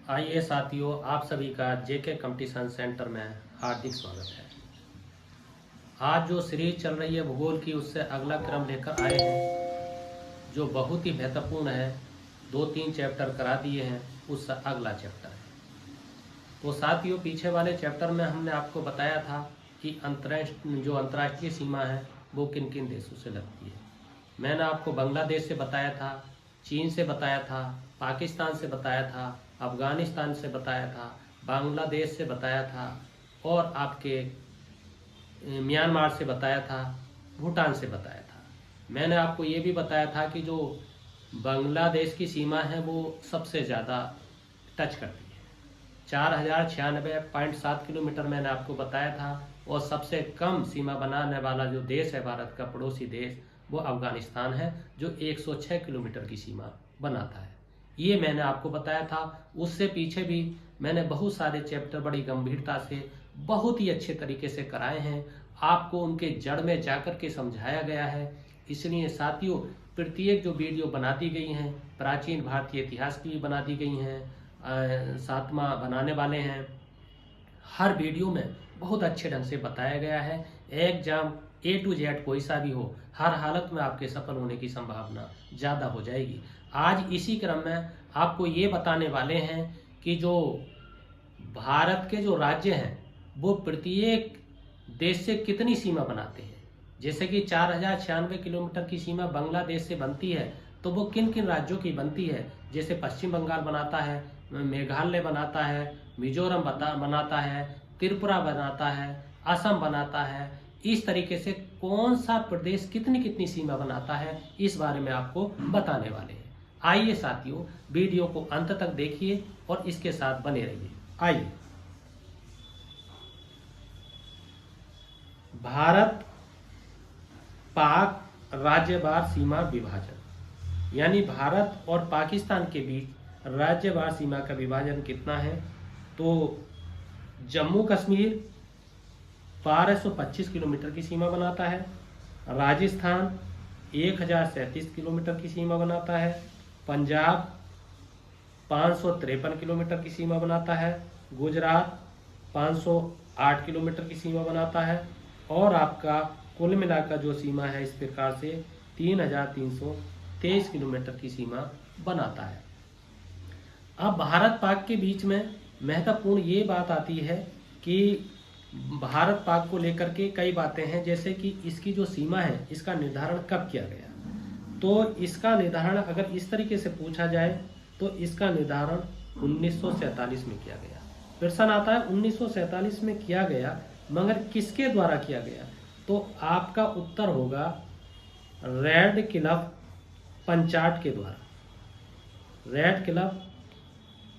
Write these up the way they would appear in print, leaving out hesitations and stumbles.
आइए साथियों, आप सभी का जेके कंपटीशन सेंटर में हार्दिक स्वागत है। आज जो सीरीज चल रही है भूगोल की, उससे अगला क्रम लेकर आए हैं जो बहुत ही महत्वपूर्ण है। 2-3 चैप्टर करा दिए हैं, उससे अगला चैप्टर है। तो साथियों, पीछे वाले चैप्टर में हमने आपको बताया था कि अंतर्राष्ट्रीय सीमा है वो किन किन देशों से लगती है। मैंने आपको बांग्लादेश से बताया था, चीन से बताया था, पाकिस्तान से बताया था, अफगानिस्तान से बताया था, बांग्लादेश से बताया था और आपके म्यांमार से बताया था, भूटान से बताया था। मैंने आपको ये भी बताया था कि जो बांग्लादेश की सीमा है वो सबसे ज़्यादा टच करती है। 4096.7 किलोमीटर मैंने आपको बताया था। और सबसे कम सीमा बनाने वाला जो देश है भारत का पड़ोसी देश, वो अफगानिस्तान है, जो 106 किलोमीटर की सीमा बनाता है। ये मैंने आपको बताया था। उससे पीछे भी मैंने बहुत सारे चैप्टर बड़ी गंभीरता से बहुत ही अच्छे तरीके से कराए हैं। आपको उनके जड़ में जाकर के समझाया गया है। इसलिए साथियों, प्रत्येक जो वीडियो बना दी गई हैं, प्राचीन भारतीय इतिहास की भी बना दी गई हैं, 7वां बनाने वाले हैं। हर वीडियो में बहुत अच्छे ढंग से बताया गया है। एग्जाम A to Z कोई सा भी हो, हर हालत में आपके सफल होने की संभावना ज़्यादा हो जाएगी। आज इसी क्रम में आपको ये बताने वाले हैं कि जो भारत के जो राज्य हैं वो प्रत्येक देश से कितनी सीमा बनाते हैं। जैसे कि 4096 किलोमीटर की सीमा बांग्लादेश से बनती है, तो वो किन किन राज्यों की बनती है। जैसे पश्चिम बंगाल बनाता है, मेघालय बनाता है, मिजोरम बनाता है, त्रिपुरा बनाता है, असम बनाता है। इस तरीके से कौन सा प्रदेश कितनी कितनी सीमा बनाता है, इस बारे में आपको बताने वाले हैं। आइए साथियों, वीडियो को अंत तक देखिए और इसके साथ बने रहिए। आइए, भारत पाक राज्यवार सीमा विभाजन, यानी भारत और पाकिस्तान के बीच राज्यवार सीमा का विभाजन कितना है। तो जम्मू कश्मीर 1225 किलोमीटर की सीमा बनाता है, राजस्थान 1037 किलोमीटर की सीमा बनाता है, पंजाब 553 किलोमीटर की सीमा बनाता है, गुजरात 508 किलोमीटर की सीमा बनाता है और आपका कुल मिलाकर जो सीमा है इस प्रकार से 3323 किलोमीटर की सीमा बनाता है। अब भारत पाक के बीच में महत्वपूर्ण ये बात आती है कि भारत पाक को लेकर के कई बातें हैं, जैसे कि इसकी जो सीमा है इसका निर्धारण कब किया गया। तो इसका निर्धारण अगर इस तरीके से पूछा जाए तो इसका निर्धारण 1947 में किया गया। प्रश्न आता है 1947 में किया गया, मगर किसके द्वारा किया गया। तो आपका उत्तर होगा रेड क्लिफ पंचार्ट के द्वारा। रेड क्लिफ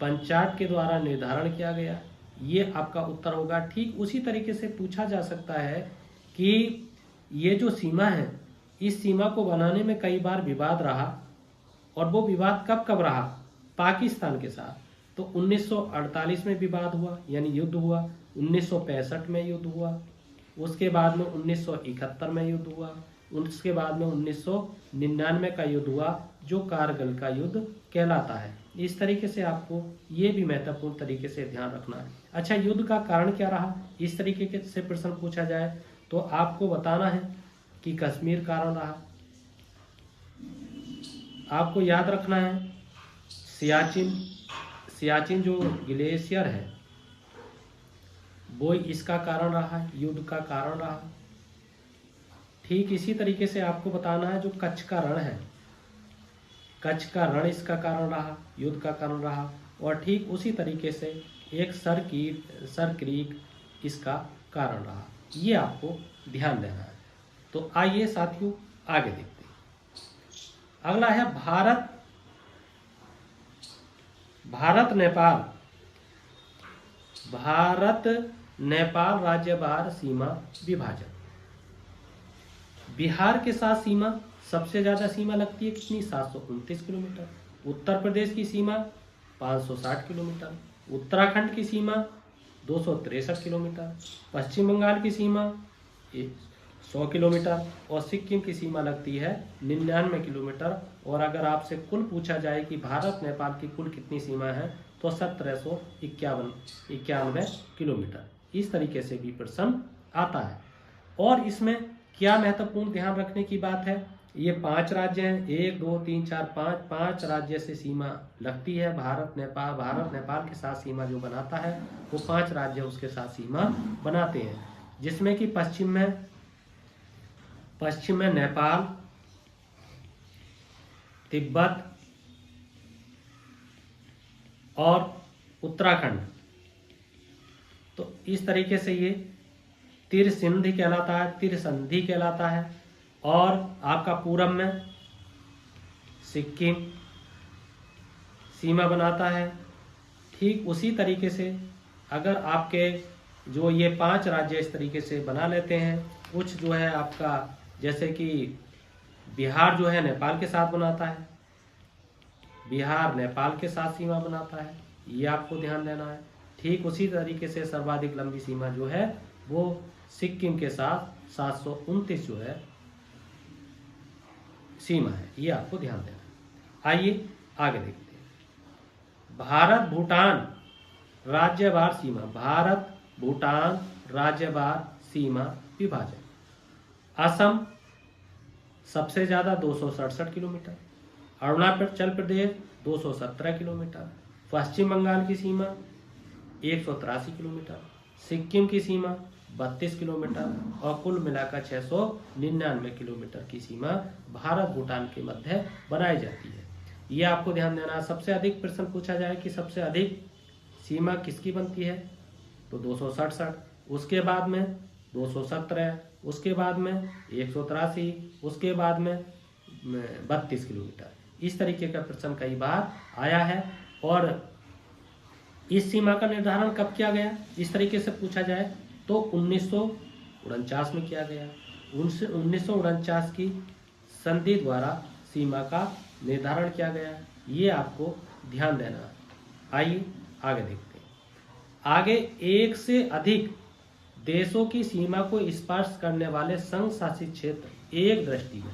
पंचार्ट के द्वारा निर्धारण किया गया, ये आपका उत्तर होगा। ठीक उसी तरीके से पूछा जा सकता है कि ये जो सीमा है, इस सीमा को बनाने में कई बार विवाद रहा, और वो विवाद कब कब रहा। पाकिस्तान के साथ तो 1948 में विवाद हुआ, यानी युद्ध हुआ। 1965 में युद्ध हुआ, उसके बाद में 1971 में युद्ध हुआ, उसके बाद में 1999 का युद्ध हुआ, जो कारगिल का युद्ध कहलाता है। इस तरीके से आपको ये भी महत्वपूर्ण तरीके से ध्यान रखना है। अच्छा, युद्ध का कारण क्या रहा, इस तरीके से प्रश्न पूछा जाए तो आपको बताना है कि कश्मीर कारण रहा। आपको याद रखना है सियाचिन जो ग्लेशियर है वो इसका कारण रहा, युद्ध का कारण रहा। ठीक इसी तरीके से आपको बताना है जो कच्छ का रण है, कच्छ का रण इसका कारण रहा, युद्ध का कारण रहा। और ठीक उसी तरीके से एक सर क्रीक इसका कारण रहा। ये आपको ध्यान देना है। तो आइए साथियों, आगे देखते हैं। अगला है भारत नेपाल राज्यवार सीमा विभाजन। बिहार के साथ सीमा सबसे ज्यादा सीमा लगती है कितनी, 729 किलोमीटर। उत्तर प्रदेश की सीमा 560 किलोमीटर, उत्तराखंड की सीमा 263 किलोमीटर, पश्चिम बंगाल की सीमा 100 किलोमीटर और सिक्किम की सीमा लगती है 99 किलोमीटर। और अगर आपसे कुल पूछा जाए कि भारत नेपाल की कुल कितनी सीमा है, तो 1791 किलोमीटर। इस तरीके से भी प्रश्न आता है। और इसमें क्या महत्वपूर्ण ध्यान रखने की बात है, ये 5 राज्य हैं, 1 2 3 4 5 राज्य से सीमा लगती है। भारत नेपाल के साथ सीमा जो बनाता है वो 5 राज्य उसके साथ सीमा बनाते हैं, जिसमें कि पश्चिम में नेपाल, तिब्बत और उत्तराखंड। तो इस तरीके से ये त्रिसंधि कहलाता है। और आपका पूरब में सिक्किम सीमा बनाता है। ठीक उसी तरीके से अगर आपके जो ये 5 राज्य इस तरीके से बना लेते हैं, कुछ जो है आपका जैसे कि बिहार जो है नेपाल के साथ बनाता है, बिहार नेपाल के साथ सीमा बनाता है, ये आपको ध्यान देना है। ठीक उसी तरीके से सर्वाधिक लंबी सीमा जो है वो सिक्किम के साथ 729 जो है सीमा है, ये आपको ध्यान देना है। आइए आगे देखते हैं। भारत भूटान राज्यवार सीमा विभाजन। असम सबसे ज्यादा 267 किलोमीटर, अरुणाचल प्रदेश 217 किलोमीटर, पश्चिम बंगाल की सीमा 183 किलोमीटर, सिक्किम की सीमा 32 किलोमीटर और कुल मिलाकर 699 किलोमीटर की सीमा भारत भूटान के मध्य बनाई जाती है। ये आपको ध्यान देना है। सबसे अधिक प्रश्न पूछा जाए कि सबसे अधिक सीमा किसकी बनती है, तो 267, उसके बाद में 217, उसके बाद में 183, उसके बाद में 32 किलोमीटर। इस तरीके का प्रश्न कई बार आया है। और इस सीमा का निर्धारण कब किया गया, इस तरीके से पूछा जाए तो 1949 में किया गया। 1949 की संधि द्वारा सीमा का निर्धारण किया गया, ये आपको ध्यान देना है। आइए आगे देखते हैं। आगे एक से अधिक देशों की सीमा को स्पर्श करने वाले संघ शासित क्षेत्र एक दृष्टि में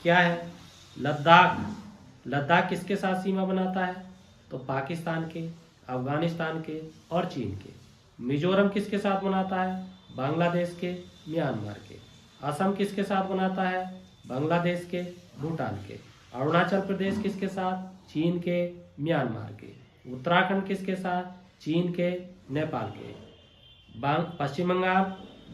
क्या है, लद्दाख किसके साथ सीमा बनाता है, तो पाकिस्तान के, अफगानिस्तान के और चीन के। मिजोरम किसके साथ बनाता है, बांग्लादेश के, म्यांमार के। असम किसके साथ बनाता है, बांग्लादेश के, भूटान के। अरुणाचल प्रदेश किसके साथ, चीन के, म्यांमार के। उत्तराखंड किसके साथ, चीन के, नेपाल के। पश्चिम बंगाल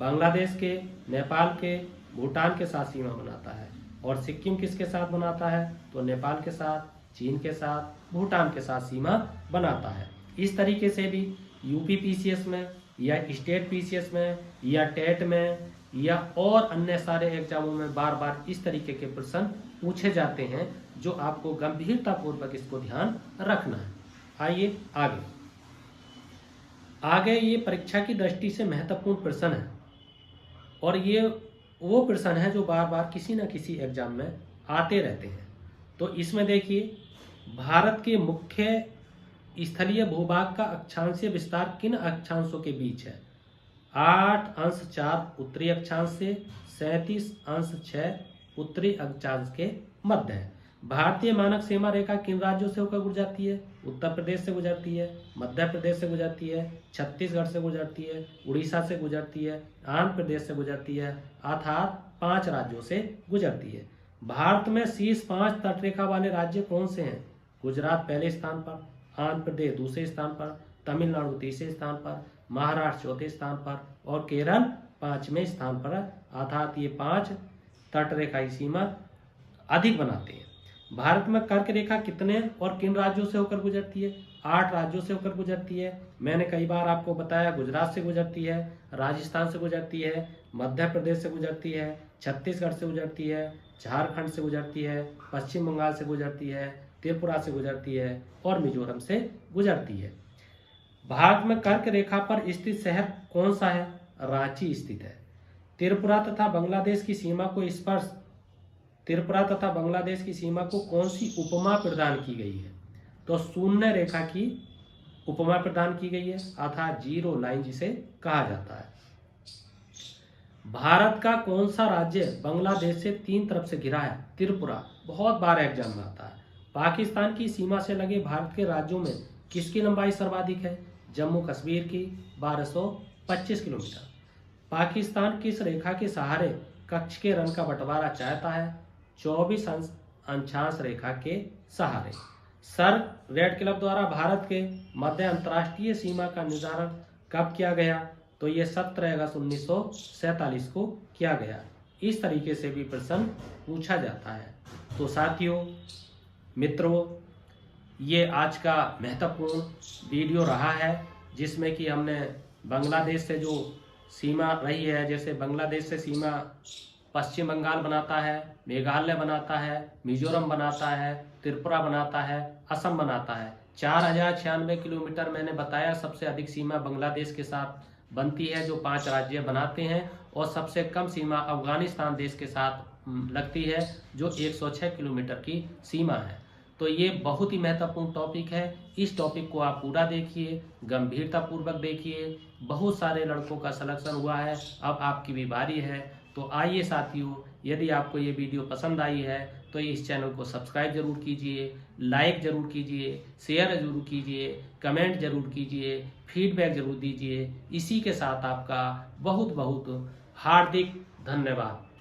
बांग्लादेश के, नेपाल के, भूटान के साथ सीमा बनाता है। और सिक्किम किसके साथ बनाता है, तो नेपाल के साथ, चीन के साथ, भूटान के साथ सीमा बनाता है। इस तरीके से भी यूपी पीसीएस में या स्टेट पीसीएस में या टेट में या और अन्य सारे एग्जामों में बार बार इस तरीके के प्रश्न पूछे जाते हैं, जो आपको गंभीरतापूर्वक इसको ध्यान रखना है। आइए आगे ये परीक्षा की दृष्टि से महत्वपूर्ण प्रश्न है और ये वो प्रश्न है जो बार बार किसी न किसी एग्जाम में आते रहते हैं। तो इसमें देखिए, भारत के मुख्य स्थलीय भूभाग का अक्षांशीय विस्तार किन अक्षांशों के बीच है, 8.4 उत्तरी अक्षांश से 37.6 उत्तरी अक्षांश के मध्य है। भारतीय मानक सीमा रेखा किन राज्यों से होकर गुजरती है, उत्तर प्रदेश से गुजरती है, मध्य प्रदेश से गुजरती है, छत्तीसगढ़ से गुजरती है, उड़ीसा से गुजरती है, आंध्र प्रदेश से गुजरती है, अर्थात 5 राज्यों से गुजरती है। भारत में शीर्ष 5 तटरेखा वाले राज्य कौन से हैं, गुजरात पहले स्थान पर, आंध्र प्रदेश दूसरे स्थान पर, तमिलनाडु तीसरे स्थान पर, महाराष्ट्र चौथे स्थान पर और केरल 5वें स्थान पर। अर्थात ये 5 तटरेखा की सीमा अधिक बनाते हैं। भारत में कर्क रेखा कितने और किन राज्यों से होकर गुजरती है, 8 राज्यों से होकर गुजरती है। मैंने कई बार आपको बताया, गुजरात से गुजरती है, राजस्थान से गुजरती है, मध्य प्रदेश से गुजरती है, छत्तीसगढ़ से गुजरती है, झारखंड से गुजरती है, पश्चिम बंगाल से गुजरती है, त्रिपुरा से गुजरती है और मिजोरम से गुजरती है। भारत में कर्क रेखा पर स्थित शहर कौन सा है, रांची स्थित है। त्रिपुरा तथा बांग्लादेश की सीमा को कौन सी उपमा प्रदान की गई है, तो शून्य रेखा की उपमा प्रदान की गई है, अर्थात जीरो लाइन जिसे कहा जाता है। भारत का कौन सा राज्य बांग्लादेश से 3 तरफ से घिरा है, त्रिपुरा। बहुत बार एग्जाम में आता है। पाकिस्तान की सीमा से लगे भारत के राज्यों में किसकी लंबाई सर्वाधिक है? जम्मू कश्मीर की 1225 किलोमीटर। पाकिस्तान किस रेखा के सहारे कच्छ के रण का बंटवारा चाहता है? 24 अंशांश रेखा के सहारे। सर रेड क्लब द्वारा भारत के मध्य अंतर्राष्ट्रीय सीमा का निर्धारण कब किया गया? तो ये 17 अगस्त 1947 को किया गया। इस तरीके से भी प्रश्न पूछा जाता है। तो साथियों, मित्रों, ये आज का महत्वपूर्ण वीडियो रहा है, जिसमें कि हमने बांग्लादेश से जो सीमा रही है, जैसे बांग्लादेश से सीमा पश्चिम बंगाल बनाता है, मेघालय बनाता है, मिजोरम बनाता है, त्रिपुरा बनाता है, असम बनाता है। 4096 किलोमीटर मैंने बताया सबसे अधिक सीमा बांग्लादेश के साथ बनती है, जो 5 राज्य बनाते हैं, और सबसे कम सीमा अफगानिस्तान देश के साथ लगती है, जो 106 किलोमीटर की सीमा है। तो ये बहुत ही महत्वपूर्ण टॉपिक है। इस टॉपिक को आप पूरा देखिए, गंभीरतापूर्वक देखिए। बहुत सारे लड़कों का सिलेक्शन हुआ है, अब आपकी भी बारी है। तो आइए साथियों, यदि आपको ये वीडियो पसंद आई है तो इस चैनल को सब्सक्राइब जरूर कीजिए, लाइक जरूर कीजिए, शेयर जरूर कीजिए, कमेंट जरूर कीजिए, फीडबैक जरूर दीजिए। इसी के साथ आपका बहुत बहुत हार्दिक धन्यवाद।